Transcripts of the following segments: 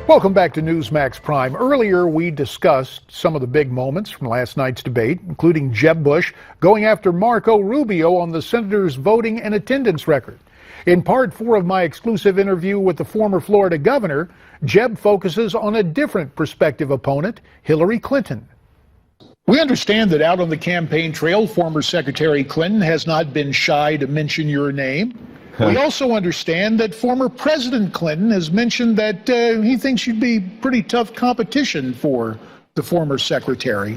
Welcome back to Newsmax Prime. Earlier, we discussed some of the big moments from last night's debate, including Jeb Bush going after Marco Rubio on the senator's voting and attendance record. In part 4 of my exclusive interview with the former Florida governor, Jeb focuses on a different prospective opponent, Hillary Clinton. We understand that out on the campaign trail, former Secretary Clinton has not been shy to mention your name. We also understand that former President Clinton has mentioned that he thinks you'd be pretty tough competition for the former secretary.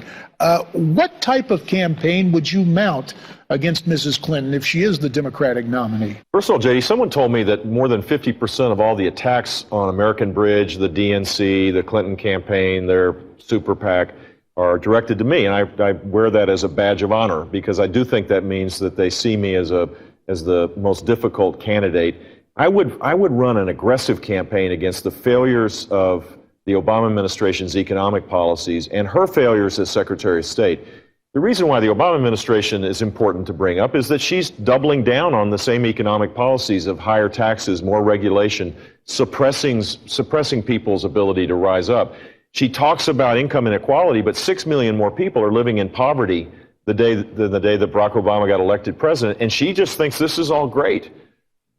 What type of campaign would you mount against Mrs. Clinton if she is the Democratic nominee? First of all, JD, someone told me that more than 50% of all the attacks on American Bridge, the DNC, the Clinton campaign, their super PAC, are directed to me. And I wear that as a badge of honor, because I do think that means that they see me as the most difficult candidate. I would run an aggressive campaign against the failures of the Obama administration's economic policies and her failures as Secretary of State. The reason why the Obama administration is important to bring up is that she's doubling down on the same economic policies of higher taxes, more regulation, suppressing people's ability to rise up. She talks about income inequality, but 6 million more people are living in poverty the day that Barack Obama got elected president, and she just thinks this is all great.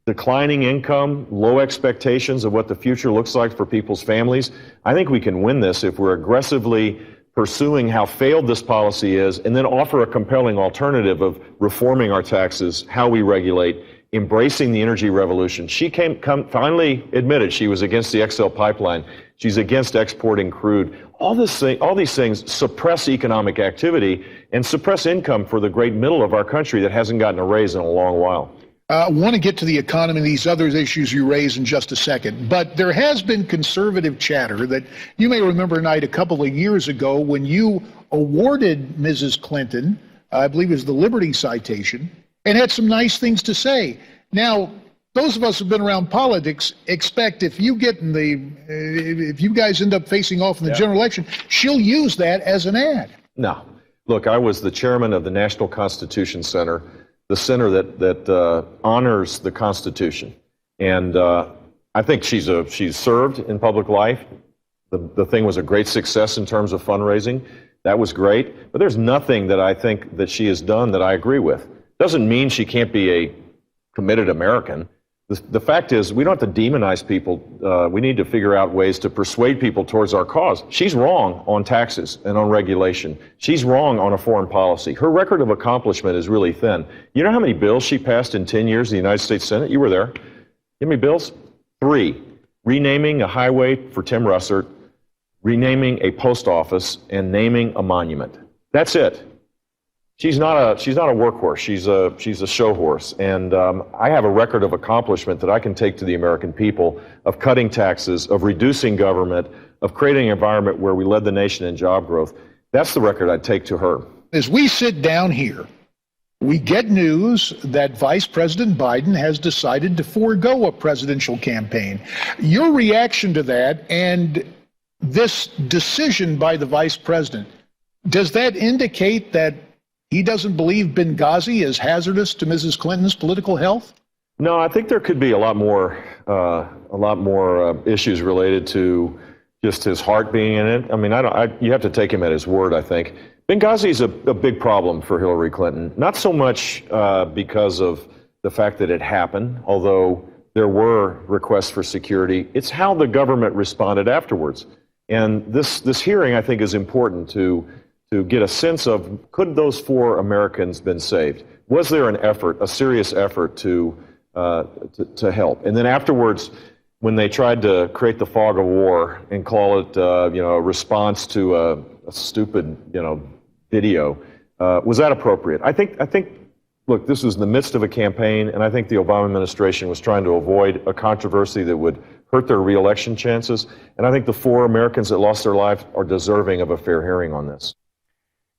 Declining income, low expectations of what the future looks like for people's families. I think we can win this if we're aggressively pursuing how failed this policy is, and then offer a compelling alternative of reforming our taxes, how we regulate, embracing the energy revolution. She finally admitted she was against the XL pipeline. She's against exporting crude. All these things suppress economic activity and suppress income for the great middle of our country that hasn't gotten a raise in a long while. I want to get to the economy and these other issues you raise in just a second, but there has been conservative chatter that you may remember, Knight, a couple of years ago when you awarded Mrs. Clinton, I believe it was the Liberty Citation, and had some nice things to say. Now, those of us who've been around politics expect if you guys end up facing off in the general election, she'll use that as an ad. No. Look, I was the chairman of the National Constitution Center, the center that honors the Constitution. And I think she's served in public life. The thing was a great success in terms of fundraising. That was great. But there's nothing that I think that she has done that I agree with. Doesn't mean she can't be a committed American. The fact is, we don't have to demonize people. We need to figure out ways to persuade people towards our cause. She's wrong on taxes and on regulation. She's wrong on a foreign policy. Her record of accomplishment is really thin. You know how many bills she passed in 10 years in the United States Senate? You were there. Give me bills. 3. Renaming a highway for Tim Russert, renaming a post office, and naming a monument. That's it. She's not a workhorse. She's a show horse, and I have a record of accomplishment that I can take to the American people of cutting taxes, of reducing government, of creating an environment where we led the nation in job growth. That's the record I'd take to her. As we sit down here, we get news that Vice President Biden has decided to forego a presidential campaign. Your reaction to that and this decision by the Vice President, does that indicate that he doesn't believe Benghazi is hazardous to Mrs. Clinton's political health? No, I think there could be a lot more issues related to just his heart being in it. I mean, you have to take him at his word, I think. Benghazi is a big problem for Hillary Clinton, not so much because of the fact that it happened, although there were requests for security. It's how the government responded afterwards. And this hearing, I think, is important to get a sense of, could those 4 Americans been saved? Was there an effort, a serious effort to help? And then afterwards, when they tried to create the fog of war and call it, a response to a stupid, video, was that appropriate? I think, look, this was in the midst of a campaign, and I think the Obama administration was trying to avoid a controversy that would hurt their reelection chances. And I think the 4 Americans that lost their lives are deserving of a fair hearing on this.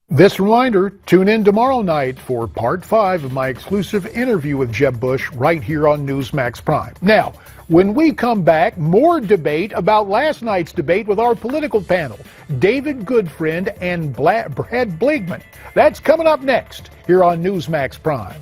This reminder, tune in tomorrow night for part 5 of my exclusive interview with Jeb Bush right here on Newsmax Prime. Now, when we come back, more debate about last night's debate with our political panel, David Goodfriend and Brad Bligman. That's coming up next here on Newsmax Prime.